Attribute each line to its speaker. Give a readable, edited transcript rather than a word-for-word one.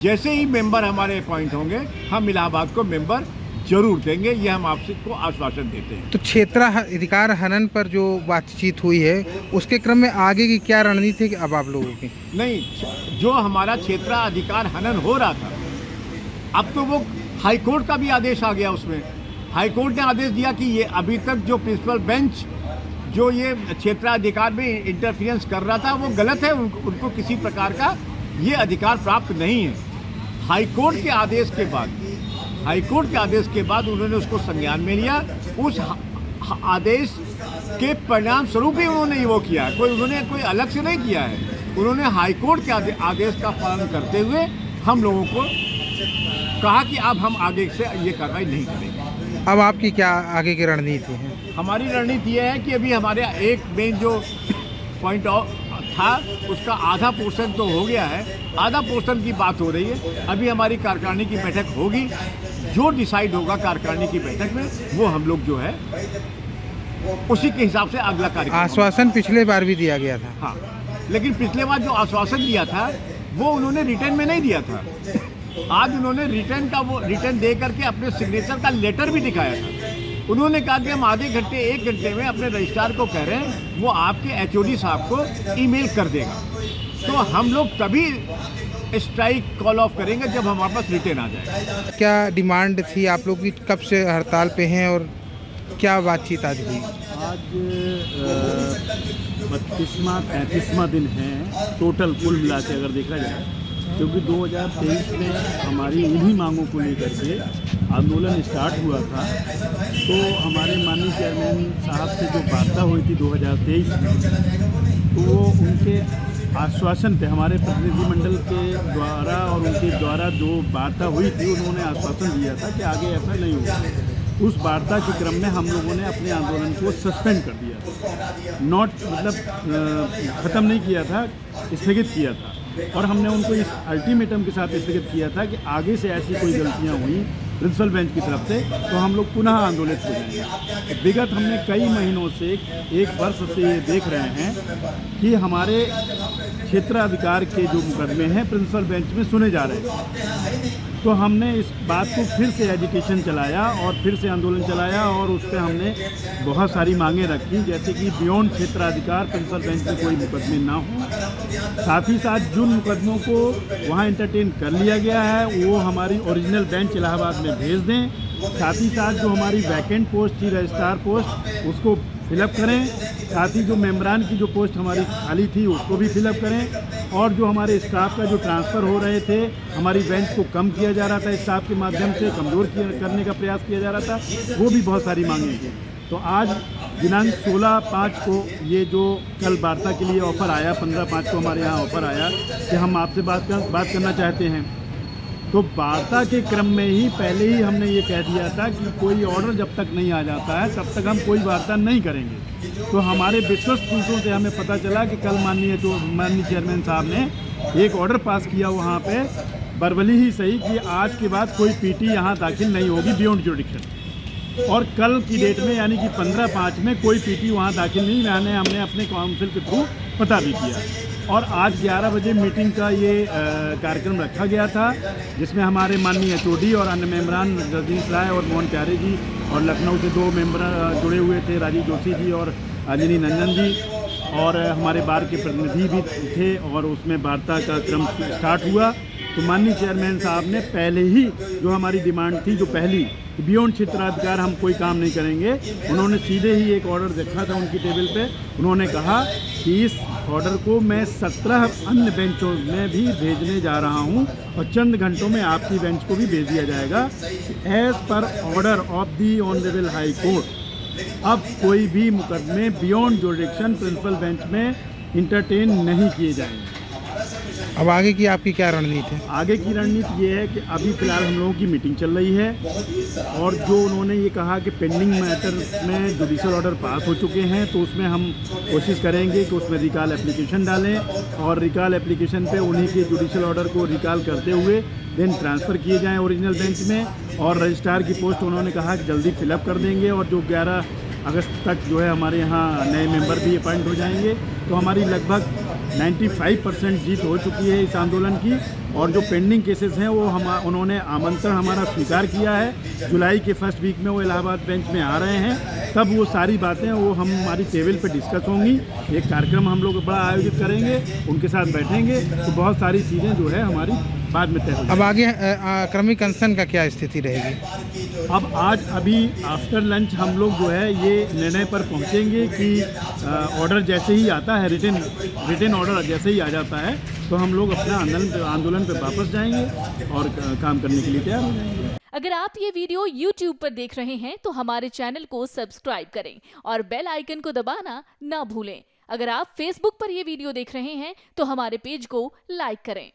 Speaker 1: जैसे ही मेंबर हमारे अपॉइंट होंगे हम इलाहाबाद को मेंबर जरूर देंगे, ये हम आपसे को आश्वासन देते हैं।
Speaker 2: तो क्षेत्राधिकार हनन पर जो बातचीत हुई है उसके क्रम में आगे की क्या रणनीति है अब आप लोगों की?
Speaker 1: नहीं, जो हमारा क्षेत्राधिकार हनन हो रहा था, अब तो वो हाईकोर्ट का भी आदेश आ गया। उसमें हाईकोर्ट ने आदेश दिया कि ये अभी तक जो प्रिंसिपल बेंच जो ये क्षेत्राधिकार में इंटरफियरेंस कर रहा था वो गलत है, उनको किसी प्रकार का ये अधिकार प्राप्त नहीं है। हाईकोर्ट के आदेश के बाद उन्होंने उसको संज्ञान में लिया। उस आदेश के परिणाम स्वरूप ही उन्होंने वो किया है, उन्होंने कोई अलग से नहीं किया है। उन्होंने हाईकोर्ट के आदेश का पालन करते हुए हम लोगों को कहा कि अब हम आगे से ये कार्रवाई नहीं करेंगे।
Speaker 2: अब आपकी क्या आगे की रणनीति है?
Speaker 1: हमारी रणनीति ये है कि अभी हमारे एक मेन जो पॉइंट था उसका आधा पोर्शन तो हो गया है, आधा पोर्शन की बात हो रही है। अभी हमारी कार्यकारिणी की बैठक होगी, जो डिसाइड होगा कार्यकारिणी की बैठक में वो हम लोग जो है उसी के हिसाब से अगला कार्यक्रम।
Speaker 2: आश्वासन पिछले बार भी दिया गया था।
Speaker 1: हाँ, लेकिन पिछले बार जो आश्वासन दिया था वो उन्होंने रिटर्न में नहीं दिया था। आज उन्होंने रिटर्न दे करके अपने सिग्नेचर का लेटर भी दिखाया था। उन्होंने कहा कि हम आधे घंटे 1 घंटे में अपने रजिस्ट्रार को कह रहे हैं, वो आपके एचओडी साहब को ईमेल कर देगा। तो हम लोग तभी स्ट्राइक कॉल ऑफ करेंगे जब हमारे पास रिटर्न आ जाए।
Speaker 2: क्या डिमांड थी आप लोग की? कब से हड़ताल पे हैं और क्या बातचीत आज हुई?
Speaker 3: आज 32वां दिन है टोटल कुल मिला के अगर देखा जाए, क्योंकि 2023 में हमारी इन्हीं मांगों को लेकर के आंदोलन स्टार्ट हुआ था। तो हमारे माननीय चेयरमैन साहब से जो वार्ता हुई थी 2023 में, तो वो उनके आश्वासन पे हमारे प्रतिनिधिमंडल के द्वारा और उनके द्वारा जो वार्ता हुई थी उन्होंने आश्वासन दिया था कि आगे ऐसा नहीं होगा। उस वार्ता के क्रम में हम लोगों ने अपने आंदोलन को सस्पेंड कर दिया था, ख़त्म नहीं किया था, स्थगित किया था। और हमने उनको इस अल्टीमेटम के साथ स्थगित किया था कि आगे से ऐसी कोई गलतियां हुई प्रिंसिपल बेंच की तरफ से तो हम लोग पुनः आंदोलित हो जाएंगे। विगत हमने कई महीनों से, 1 वर्ष से ये देख रहे हैं कि हमारे क्षेत्राधिकार के जो मुकदमे हैं प्रिंसिपल बेंच में सुने जा रहे हैं। तो हमने इस बात को फिर से एजुकेशन चलाया और फिर से आंदोलन चलाया और उस पर हमने बहुत सारी मांगें रखी, जैसे कि बियॉन्ड क्षेत्राधिकार प्रिंसिपल बेंच में कोई मुकदमे ना हो। साथ ही साथ जिन मुकदमों को वहाँ एंटरटेन कर लिया गया है वो हमारी ओरिजिनल बेंच इलाहाबाद में भेज दें। साथ ही साथ जो हमारी वैकेंट पोस्ट थी रजिस्ट्रार पोस्ट उसको फिलअप करें। साथ ही जो मेम्बरान की जो पोस्ट हमारी खाली थी उसको भी फिलअप करें। और जो हमारे स्टाफ का जो ट्रांसफ़र हो रहे थे, हमारी बेंच को कम किया जा रहा था, स्टाफ के माध्यम से कमज़ोर करने का प्रयास किया जा रहा था, वो भी बहुत सारी मांगें थी। तो आज दिनांक 16/5 को ये जो कल वार्ता के लिए ऑफ़र आया, 15/5 को हमारे यहाँ ऑफ़र आया कि हम आपसे बात करना चाहते हैं। तो वार्ता के क्रम में ही पहले ही हमने ये कह दिया था कि कोई ऑर्डर जब तक नहीं आ जाता है तब तक हम कोई वार्ता नहीं करेंगे। तो हमारे विश्वस्त सूत्रों से हमें पता चला कि कल माननीय चेयरमैन साहब ने एक ऑर्डर पास किया वहाँ पे, बरबली ही सही, कि आज के बाद कोई पीटी यहाँ दाखिल नहीं होगी बियॉन्ड जुडिक्शन। और कल की डेट में यानी कि 15/5 में कोई पीटी वहाँ दाखिल नहीं, हमने अपने काउंसिल के थ्रू पता भी किया। और आज 11 बजे मीटिंग का ये कार्यक्रम रखा गया था, जिसमें हमारे माननीय एचओडी और अन्य मेम्बरान जगदीश राय और मोहन प्यारे जी और लखनऊ से 2 मेंबर जुड़े हुए थे, राजीव जोशी जी और अंजनी नंदन जी, और हमारे बार के प्रतिनिधि भी थे। और उसमें वार्ता का क्रम स्टार्ट हुआ। तो माननीय चेयरमैन साहब ने पहले ही जो हमारी डिमांड थी, जो पहली बियॉन्ड क्षेत्राधिकार हम कोई काम नहीं करेंगे, उन्होंने सीधे ही एक ऑर्डर रखा था उनकी टेबल पे। उन्होंने कहा कि इस ऑर्डर को मैं 17 अन्य बेंचों में भी भेजने जा रहा हूं और चंद घंटों में आपकी बेंच को भी भेज दिया जाएगा। As per order of the honourable high court अब कोई भी मुकदमे बियॉन्ड जुडिक्शन प्रिंसिपल बेंच में इंटरटेन नहीं किए जाएंगे।
Speaker 2: अब आगे की आपकी क्या रणनीति है?
Speaker 3: आगे की रणनीति ये है कि अभी फ़िलहाल हम लोगों की मीटिंग चल रही है और जो उन्होंने ये कहा कि पेंडिंग मैटर में जुडिशल ऑर्डर पास हो चुके हैं, तो उसमें हम कोशिश करेंगे कि उसमें रिकॉल एप्लीकेशन डालें और रिकॉल एप्लीकेशन पे उन्हीं के जुडिशल ऑर्डर को रिकॉल करते हुए देन ट्रांसफ़र किए जाएँ ओरिजिनल बेंच में। और रजिस्ट्रार की पोस्ट उन्होंने कहा कि जल्दी फिलअप कर देंगे और जो 11 अगस्त तक जो है हमारे यहाँ नए मेंबर भी अपॉइंट हो जाएंगे। तो हमारी लगभग 95% जीत हो चुकी है इस आंदोलन की। और जो पेंडिंग केसेस हैं वो उन्होंने आमंत्रण हमारा स्वीकार किया है। जुलाई के फर्स्ट वीक में वो इलाहाबाद बेंच में आ रहे हैं, तब वो सारी बातें वो हमारी टेबल पे डिस्कस होंगी। एक कार्यक्रम हम लोग बड़ा आयोजित करेंगे, उनके साथ बैठेंगे, तो बहुत सारी चीज़ें जो है हमारी बाद में तय होगी।
Speaker 2: अब आगे क्रमिक अनशन का क्या स्थिति रहेगी?
Speaker 3: अब आज अभी आफ्टर लंच हम लोग जो है ये निर्णय पर पहुंचेंगे कि ऑर्डर जैसे ही आता है, रिटन ऑर्डर जैसे ही आ जाता है, तो हम लोग अपना आंदोलन पे वापस जाएंगे और काम करने के लिए तैयार हो जाएंगे।
Speaker 4: अगर आप ये वीडियो YouTube पर देख रहे हैं तो हमारे चैनल को सब्सक्राइब करें और बेल आइकन को दबाना ना भूलें। अगर आप Facebook पर ये वीडियो देख रहे हैं तो हमारे पेज को लाइक करें।